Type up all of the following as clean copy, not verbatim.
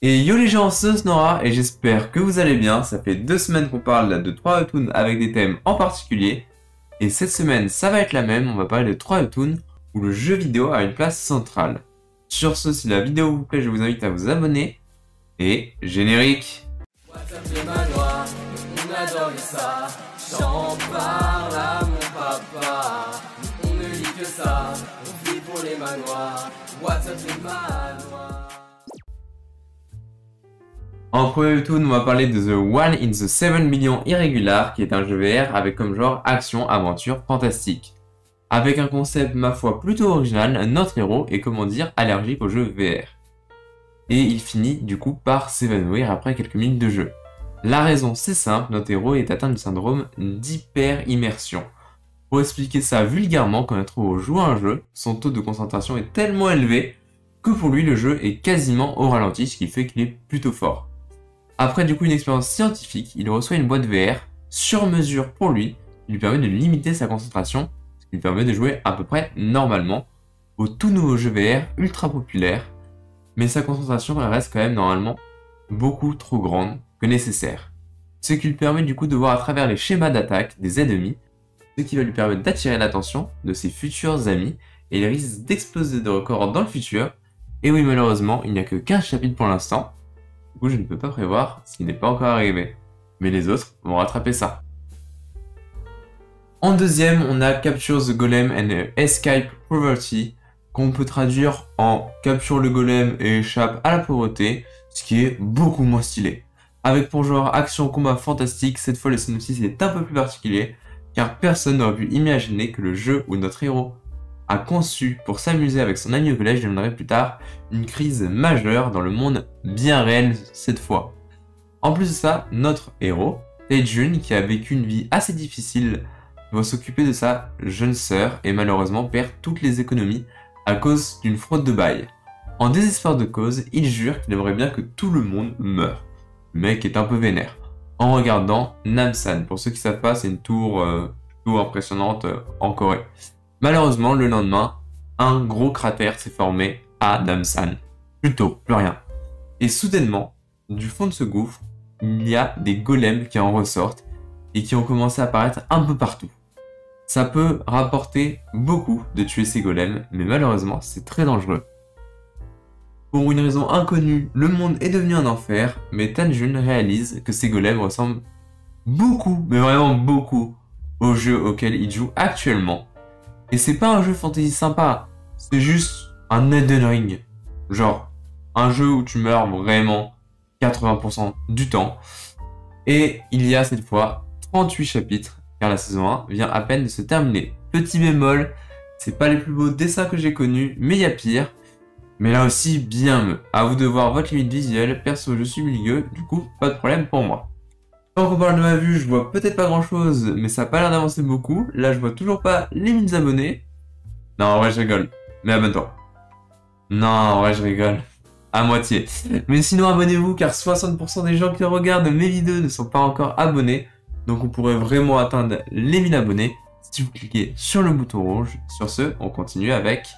Et yo les gens, c'est Snora et j'espère que vous allez bien. Ça fait 2 semaines qu'on parle de 3 webtoons avec des thèmes en particulier. Et cette semaine, ça va être la même, on va parler de 3 webtoons où le jeu vidéo a une place centrale. Sur ce, si la vidéo vous plaît, je vous invite à vous abonner. Et générique. WhatsApp les manoirs, on adore ça. J'en parle à mon papa. On ne lit que ça, on vit pour les manoirs. WhatsApp les manoirs. En premier webtoon, on va parler de The One in the 7 Million Irregular, qui est un jeu VR avec comme genre action, aventure, fantastique. Avec un concept, ma foi, plutôt original, notre héros est, comment dire, allergique aux jeux VR. Et il finit, du coup, par s'évanouir après quelques minutes de jeu. La raison, c'est simple, notre héros est atteint du syndrome d'hyper-immersion. Pour expliquer ça vulgairement, quand notre héros joue à un jeu, son taux de concentration est tellement élevé que pour lui, le jeu est quasiment au ralenti, ce qui fait qu'il est plutôt fort. Après du coup une expérience scientifique, il reçoit une boîte VR sur mesure pour lui, qui lui permet de limiter sa concentration, ce qui lui permet de jouer à peu près normalement au tout nouveau jeu VR ultra populaire, mais sa concentration reste quand même normalement beaucoup trop grande que nécessaire. Ce qui lui permet du coup de voir à travers les schémas d'attaque des ennemis, ce qui va lui permettre d'attirer l'attention de ses futurs amis, et il risque d'exploser de records dans le futur. Et oui, malheureusement, il n'y a que 15 chapitres pour l'instant. Du coup, je ne peux pas prévoir ce qui n'est pas encore arrivé. Mais les autres vont rattraper ça. En deuxième, on a Capture the Golem and Escape Poverty, qu'on peut traduire en Capture le golem et échappe à la pauvreté, ce qui est beaucoup moins stylé. Avec pour genre action combat fantastique, cette fois le synopsis est un peu plus particulier, car personne n'aurait pu imaginer que le jeu où notre héros a conçu pour s'amuser avec son ami au collège deviendrait plus tard une crise majeure dans le monde bien réel cette fois. En plus de ça, notre héros, Tae-jun, qui a vécu une vie assez difficile, doit s'occuper de sa jeune sœur et malheureusement perd toutes les économies à cause d'une fraude de bail. En désespoir de cause, il jure qu'il aimerait bien que tout le monde meure. Le mec est un peu vénère. En regardant Namsan, pour ceux qui savent pas, c'est une tour impressionnante en Corée. Malheureusement, le lendemain, un gros cratère s'est formé à Namsan. Plutôt, plus rien. Et soudainement, du fond de ce gouffre, il y a des golems qui en ressortent et qui ont commencé à apparaître un peu partout. Ça peut rapporter beaucoup de tuer ces golems, mais malheureusement, c'est très dangereux. Pour une raison inconnue, le monde est devenu un enfer, mais Tae-jun réalise que ces golems ressemblent beaucoup, mais vraiment beaucoup, au jeu auquel il joue actuellement. Et c'est pas un jeu fantasy sympa, c'est juste un Elden Ring. Genre, un jeu où tu meurs vraiment 80% du temps. Et il y a cette fois 38 chapitres, car la saison 1 vient à peine de se terminer. Petit bémol, c'est pas les plus beaux dessins que j'ai connus, mais il y a pire. Mais là aussi, bien mieux. À vous de voir votre limite visuelle, perso je suis milieu, du coup, pas de problème pour moi. Tant qu'on parle de ma vue, je vois peut-être pas grand chose, mais ça a pas l'air d'avancer beaucoup. Là, je vois toujours pas les 1000 abonnés. Non, en vrai, je rigole. Mais abonne-toi. Non, en vrai, je rigole. À moitié. Mais sinon, abonnez-vous, car 60% des gens qui regardent mes vidéos ne sont pas encore abonnés. Donc, on pourrait vraiment atteindre les 1000 abonnés si vous cliquez sur le bouton rouge. Sur ce, on continue avec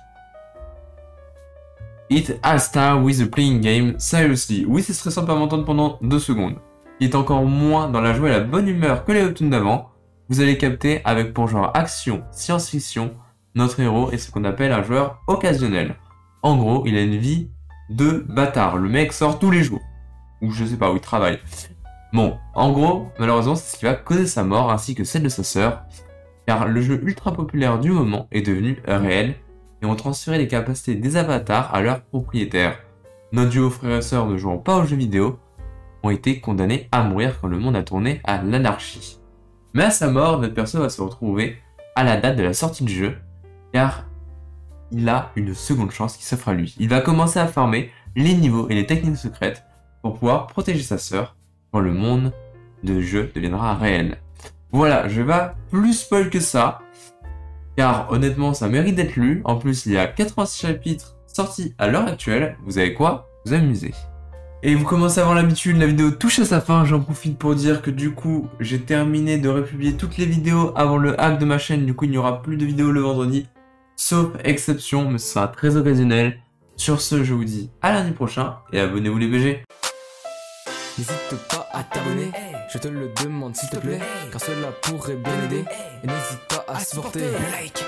It All Start with a Playing Game. Seriously. Oui, c'est stressant de pas m'entendre pendant 2 secondes. Il est encore moins dans la joie et la bonne humeur que les webtoons d'avant. Vous allez capter avec pour genre action, science-fiction, notre héros est ce qu'on appelle un joueur occasionnel. En gros, il a une vie de bâtard. Le mec sort tous les jours. Ou je sais pas, où il travaille. Bon, en gros, malheureusement, c'est ce qui va causer sa mort ainsi que celle de sa sœur. Car le jeu ultra populaire du moment est devenu réel et ont transféré les capacités des avatars à leurs propriétaires. Notre duo frère et sœur ne jouant pas aux jeux vidéo ont été condamnés à mourir quand le monde a tourné à l'anarchie. Mais à sa mort, notre perso va se retrouver à la date de la sortie du jeu, car il a une seconde chance qui s'offre à lui. Il va commencer à farmer les niveaux et les techniques secrètes pour pouvoir protéger sa sœur quand le monde de jeu deviendra réel. Voilà, je vais pas plus spoil que ça, car honnêtement ça mérite d'être lu. En plus il y a 86 chapitres sortis à l'heure actuelle, vous avez quoi vous amuser. Et vous commencez à avoir l'habitude, la vidéo touche à sa fin, j'en profite pour dire que du coup, j'ai terminé de republier toutes les vidéos avant le hack de ma chaîne, du coup il n'y aura plus de vidéos le vendredi, sauf exception, mais ce sera très occasionnel. Sur ce, je vous dis à lundi prochain, et abonnez-vous les BG. N'hésite pas à t'abonner, je te le demande s'il te plaît, car cela pourrait bien aider. Et n'hésite pas à supporter. Like.